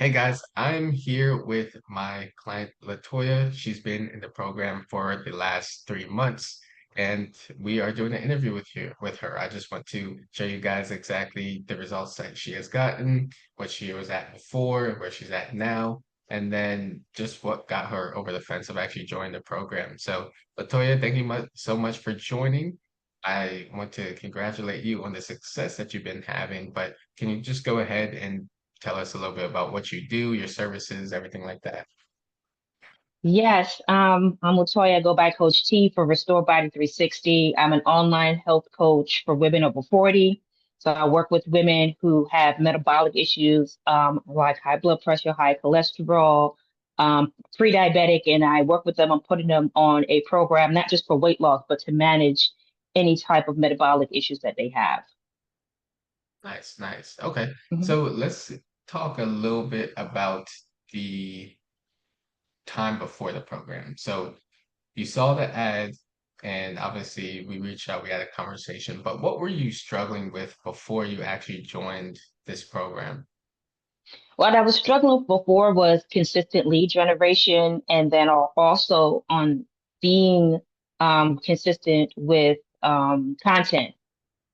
Hey guys, I'm here with my client Latoya. She's been in the program for the last 3 months, and we are doing an interview with her. I just want to show you guys exactly the results that she has gotten, what she was at before, where she's at now, and then just what got her over the fence of actually joining the program. So, Latoya, thank you so much for joining. I want to congratulate you on the success that you've been having, but can you just go ahead and tell us a little bit about what you do, your services, everything like that? Yes, I'm Latoya. I go by Coach T for Restore Body 360. I'm an online health coach for women over 40. So I work with women who have metabolic issues, like high blood pressure, high cholesterol, pre-diabetic, and I work with them on putting them on a program, not just for weight loss, but to manage any type of metabolic issues that they have. Nice, nice. Okay. Mhm. So let's talk a little bit about the time before the program. So you saw the ad, and obviously we reached out, we had a conversation, but what were you struggling with before you actually joined this program? What I was struggling with before was consistent lead generation, and then also on being consistent with content.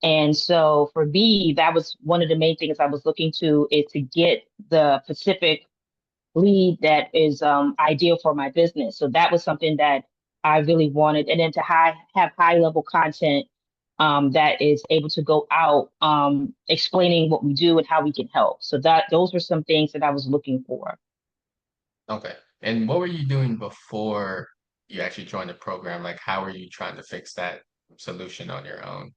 And so for me, that was one of the main things I was looking to is to get the specific lead that is ideal for my business. So that was something that I really wanted. And then to have high level content that is able to go out explaining what we do and how we can help. So that those were some things that I was looking for. Okay. And what were you doing before you actually joined the program? Like, how were you trying to fix that solution on your own?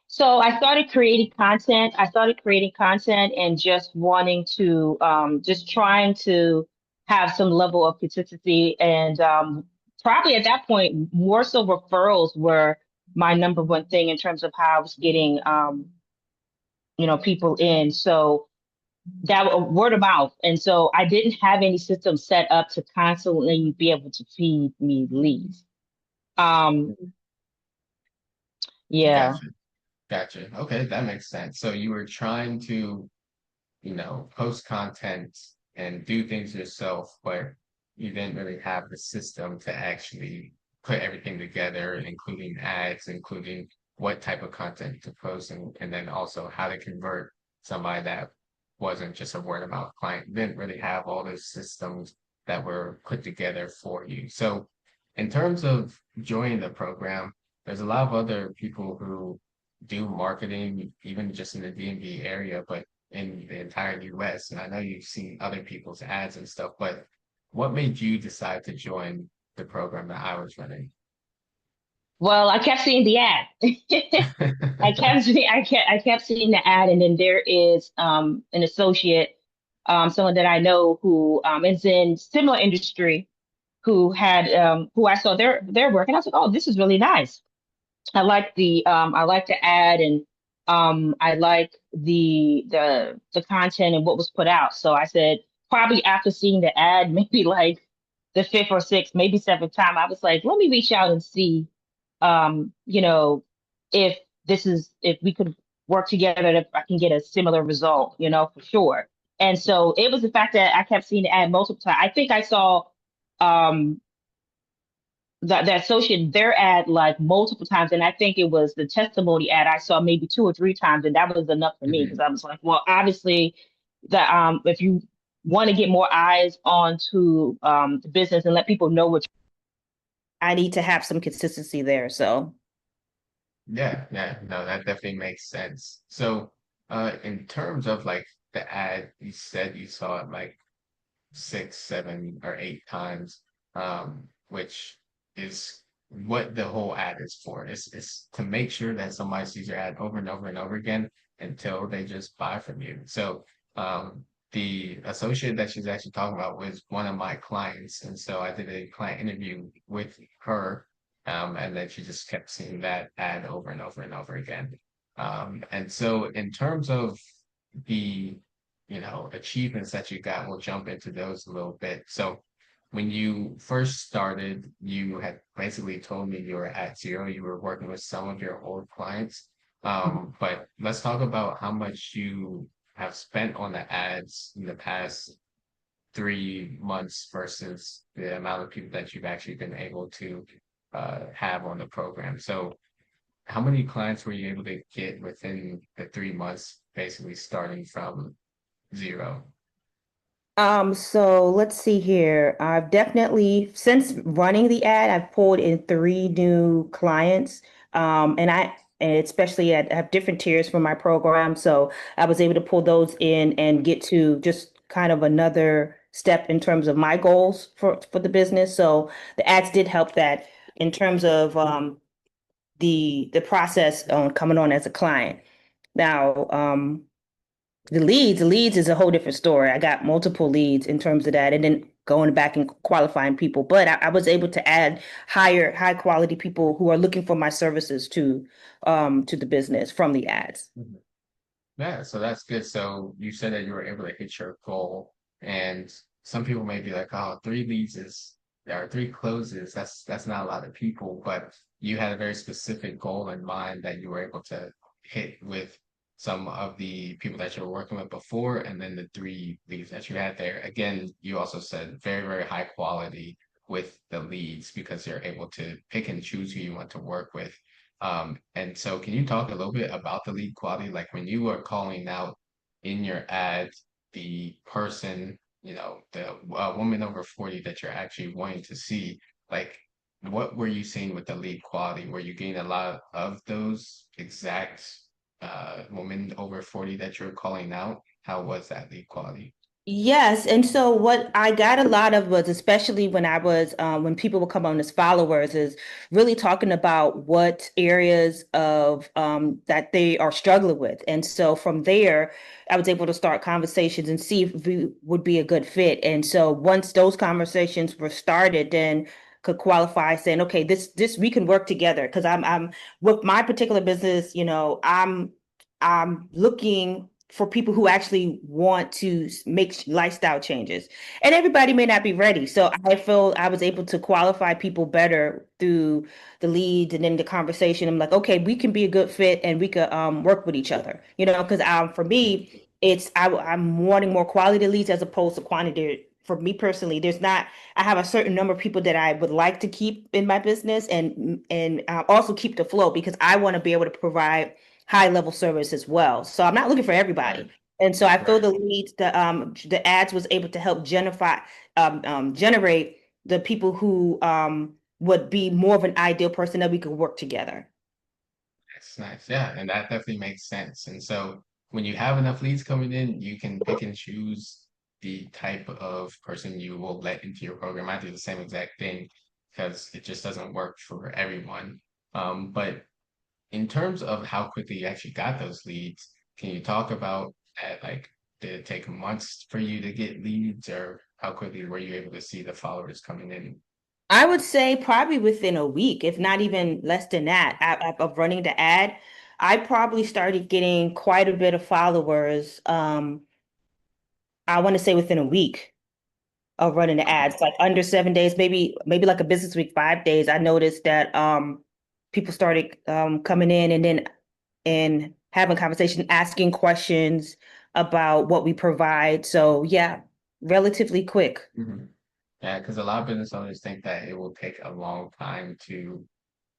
So I started creating content. I started creating content and just wanting to, just trying to have some level of consistency. And probably at that point, more so referrals were my number one thing in terms of how I was getting, people in. So that word of mouth. And so I didn't have any system set up to constantly be able to feed me leads. Um, yeah. Gotcha. Gotcha. Okay, that makes sense. So you were trying to, post content and do things yourself, but you didn't really have the system to actually put everything together, including ads, including what type of content to post, and then also how to convert somebody that wasn't just a word of mouth client. You didn't really have all those systems that were put together for you. So in terms of joining the program, there's a lot of other people who do marketing, even just in the DMV area, but in the entire US. And I know you've seen other people's ads and stuff, but what made you decide to join the program that I was running? Well, I kept seeing the ad. I kept seeing the ad, and then there is an associate, someone that I know who is in similar industry who had who I saw their work, and I was like, oh, this is really nice. I like the ad, and I like the content and what was put out. So I said, probably after seeing the ad, maybe like the fifth or sixth, maybe seventh time, I was like, let me reach out and see, you know, if if we could work together, if I can get a similar result, for sure. And so it was the fact that I kept seeing the ad multiple times. I think I saw um that associate their ad like multiple times, and I think it was the testimony ad I saw maybe two or three times, and that was enough for me because Mhm. I was like, well, obviously, that if you want to get more eyes onto the business and let people know what I need to have some consistency there. So Yeah, yeah, no, that definitely makes sense. So, in terms of like the ad, you said you saw it like six, seven, or eight times, which is what the whole ad is for. It's to make sure that somebody sees your ad over and over and over again until they just buy from you. So, the associate that she's actually talking about was one of my clients, and so I did a client interview with her, and then she just kept seeing that ad over and over and over again. And so, in terms of the achievements that you got. We'll jump into those a little bit. So when you first started, you had basically told me you were at zero. You were working with some of your old clients. But let's talk about how much you have spent on the ads in the past 3 months versus the amount of people that you've actually been able to have on the program. So how many clients were you able to get within the 3 months, basically starting from zero? So let's see here. I've definitely, since running the ad, I've pulled in three new clients. And especially I have different tiers for my program. So I was able to pull those in and get to just kind of another step in terms of my goals for the business. So the ads did help that in terms of the process on coming on as a client. Now, the leads is a whole different story. I got multiple leads in terms of that, and then going back and qualifying people. But I was able to add high quality people who are looking for my services to the business from the ads. Mhm. Yeah, so that's good. So you said that you were able to hit your goal, and some people may be like, "Oh, 3 leads is or 3 closes. That's not a lot of people." But you had a very specific goal in mind that you were able to hit with some of the people that you were working with before, and then the 3 leads that you had there. Again, you also said very, very high quality with the leads because you're able to pick and choose who you want to work with. And so can you talk a little bit about the lead quality? Like when you were calling out in your ad, the person, the woman over 40 that you're actually wanting to see, like what were you seeing with the lead quality? Were you getting a lot of those exact women over 40 that you're calling out? How was that lead quality? Yes, and so what I got a lot of was, especially when I was when people would come on as followers, is really talking about what areas of that they are struggling with, and so from there, I was able to start conversations and see if we would be a good fit. And so once those conversations were started, then could qualify saying, okay, this we can work together because I'm with my particular business, I'm looking for people who actually want to make lifestyle changes. And everybody may not be ready. So I feel I was able to qualify people better through the leads and then the conversation. I'm like, okay, we can be a good fit and we could work with each other. Because for me, I'm wanting more quality leads as opposed to quantity. For me personally, I have a certain number of people that I would like to keep in my business and also keep the flow because I want to be able to provide high level service as well. So I'm not looking for Right, everybody. And so I feel right. the ads was able to help generate the people who would be more of an ideal person that we could work together. That's nice. Yeah, and that definitely makes sense. And so when you have enough leads coming in, you can pick and choose the type of person you will let into your program. I do the same exact thing because it just doesn't work for everyone. But in terms of how quickly you actually got those leads, can you talk about that? Like, did it take months for you to get leads, or how quickly were you able to see the followers coming in? I would say probably within a week, if not even less than that, of running the ad. I probably started getting quite a bit of followers. I want to say within a week of running the Okay. ads, like under 7 days, maybe like a business week, 5 days. I noticed that people started coming in and having conversation, asking questions about what we provide. So yeah, relatively quick. Mhm. Yeah, because a lot of business owners think that it will take a long time to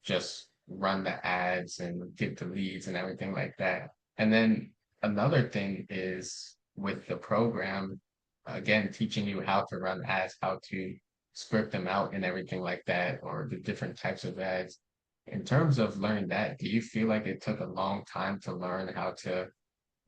just run the ads and get the leads and everything like that. And then another thing is with the program, again, teaching you how to run ads, how to script them out and everything like that, or the different types of ads. In terms of learning that, do you feel like it took a long time to learn how to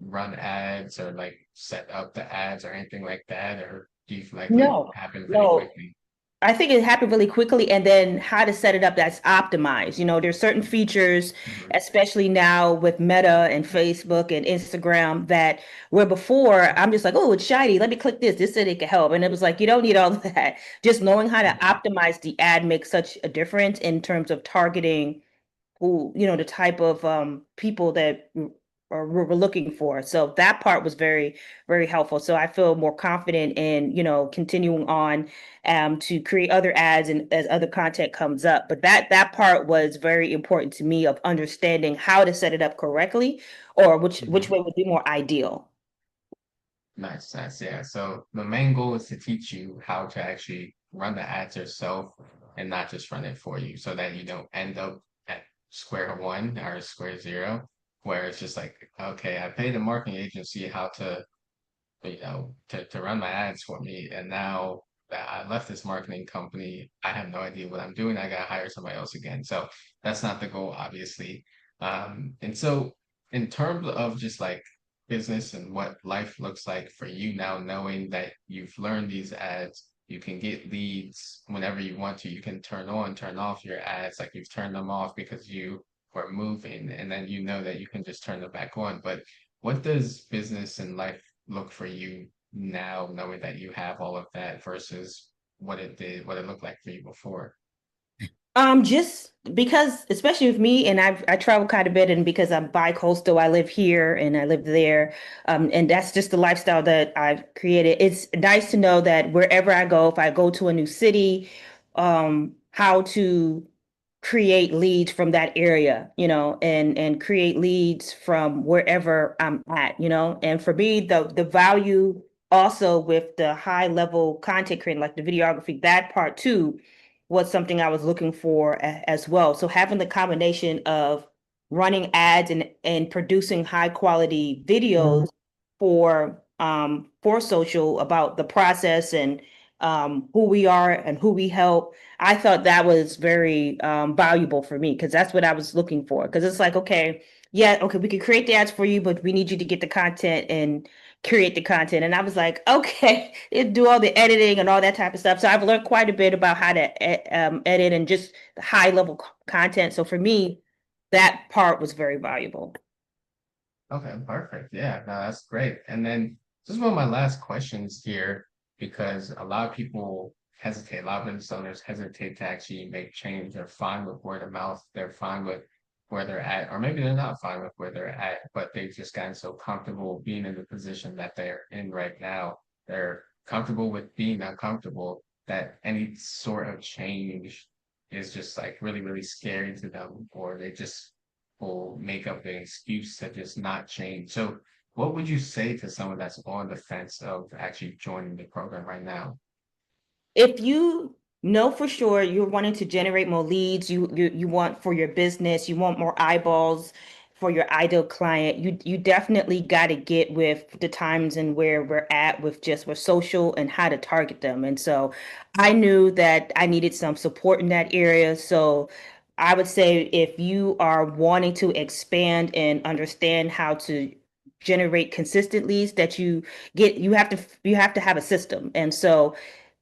run ads or like set up the ads or anything like that? Or do you feel like it No, happened pretty no. quickly? I think it happened really quickly, and then how to set it up that's optimized. There's certain features, Mhm. especially now with Meta and Facebook and Instagram, that where before I'm just like, oh, it's shiny. Let me click this. This said it could help. And it was like, you don't need all of that. Just knowing how to Mhm. optimize the ad makes such a difference in terms of targeting the type of people that we're looking for. So that part was very, very helpful. So I feel more confident in, continuing on to create other ads and as other content comes up. But that part was very important to me of understanding how to set it up correctly or which Mhm. way would be more ideal. Nice, nice. Yeah. So the main goal is to teach you how to actually run the ads yourself and not just run it for you so that you don't end up at square one or square zero, where it's just like, okay, I paid a marketing agency how to, to run my ads for me. And now that I left this marketing company, I have no idea what I'm doing. I gotta hire somebody else again. So that's not the goal, obviously. And so in terms of just like business and what life looks like for you now, knowing that you've learned these ads, you can get leads whenever you want to. You can turn on, turn off your ads, like you've turned them off because you were moving, and then you know that you can just turn them back on. But what does business and life look for you now, knowing that you have all of that versus what it looked like for you before? Just because, especially with me, and I travel quite a bit, and because I'm bi-coastal, I live here and I live there, and that's just the lifestyle that I've created. It's nice to know that wherever I go, if I go to a new city, how to create leads from that area, and create leads from wherever I'm at, And for me, the value also with the high level content creating, like the videography, that part too was something I was looking for as well. So having the combination of running ads and producing high quality videos for social about the process and who we are and who we help. I thought that was very valuable for me because that's what I was looking for. Because it's like, okay, yeah, okay, we can create the ads for you, but we need you to get the content and create the content. And I was like, okay, do all the editing and all that type of stuff. So I've learned quite a bit about how to edit and just high level content. So for me, that part was very valuable. Okay, perfect. Yeah, no, that's great. And then this is one of my last questions here because a lot of people hesitate, a lot of business owners hesitate to actually make change. They're fine with word of mouth, they're fine with where they're at, or maybe they're not fine with where they're at, but they've just gotten so comfortable being in the position that they're in right now. They're comfortable with being uncomfortable, that any sort of change is just like really, really scary to them, or they just will make up an excuse to just not change. So, what would you say to someone that's on the fence of actually joining the program right now? If you know for sure you're wanting to generate more leads, you want for your business, you want more eyeballs for your ideal client, you definitely got to get with the times and where we're at with just with social and how to target them. And so I knew that I needed some support in that area. So I would say if you are wanting to expand and understand how to generate consistent leads that you have to have a system. And so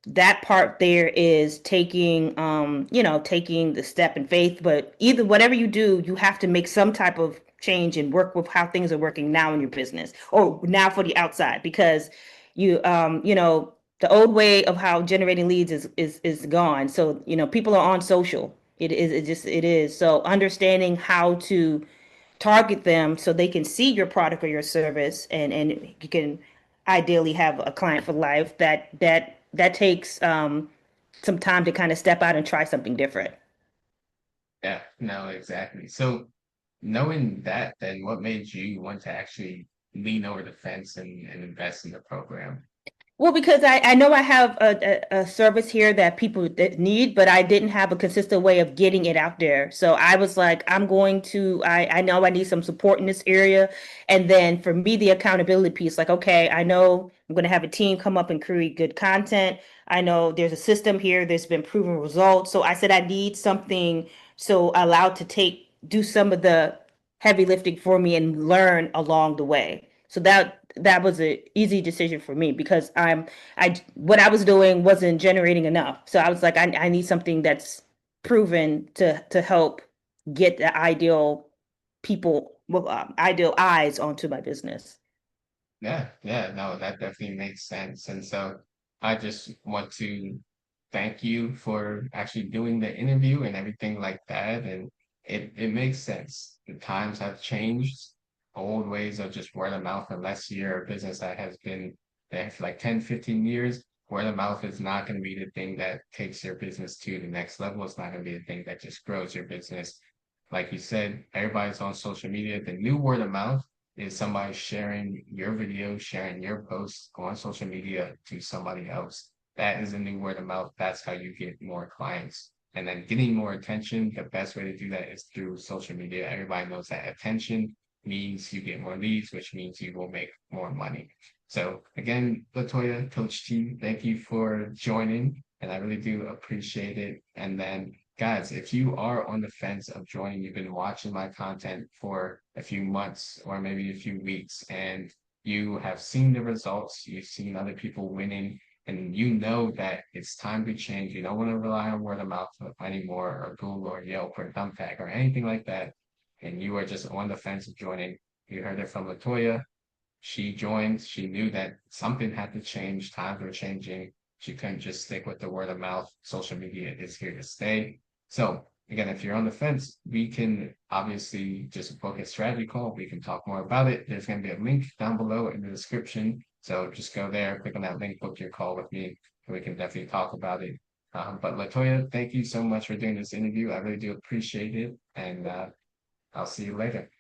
that part there is taking the step in faith, but either whatever you do, you have to make some type of change and work with how things are working now in your business or now for the outside because the old way of how generating leads is gone. So people are on social. It is so understanding how to target them so they can see your product or your service, and you can ideally have a client for life. That takes some time to kind of step out and try something different. Yeah, no, exactly. So, knowing that, then what made you want to actually lean over the fence and invest in the program? Well, because I know I have a service here that people that need, but I didn't have a consistent way of getting it out there. So I was like, I know I need some support in this area. And then for me, the accountability piece, like, okay, I know I'm going to have a team come up and create good content. I know there's a system here, there's been proven results. So I said, I need something so allowed to do some of the heavy lifting for me and learn along the way. So that was an easy decision for me because I what I was doing wasn't generating enough. So I was like, I need something that's proven to help get the ideal people, well, ideal eyes onto my business. Yeah, yeah, no, that definitely makes sense. And so I just want to thank you for actually doing the interview and everything like that. And it makes sense. The times have changed. Old ways of just word of mouth, unless you're a business that has been there for like 10, 15 years, word of mouth is not going to be the thing that takes your business to the next level. It's not going to be the thing that just grows your business. Like you said, everybody's on social media. The new word of mouth is somebody sharing your video, sharing your post on social media to somebody else. That is a new word of mouth. That's how you get more clients. And then getting more attention, the best way to do that is through social media. Everybody knows that attention means you get more leads, which means you will make more money. So again, Latoya, Coach T, thank you for joining, and I really do appreciate it. And then guys, if you are on the fence of joining, you've been watching my content for a few months or maybe a few weeks, and you have seen the results, you've seen other people winning, and you know that it's time to change. You don't want to rely on word of mouth anymore, or Google or Yelp or Thumbtack or anything like that. And you are just on the fence of joining. You heard it from Latoya. She joined, she knew that something had to change, times were changing. She couldn't just stick with the word of mouth. Social media is here to stay. So again, if you're on the fence, we can obviously just book a strategy call. We can talk more about it. There's going to be a link down below in the description. So just go there, click on that link, book your call with me, and we can definitely talk about it. But Latoya, thank you so much for doing this interview. I really do appreciate it. And I'll see you later.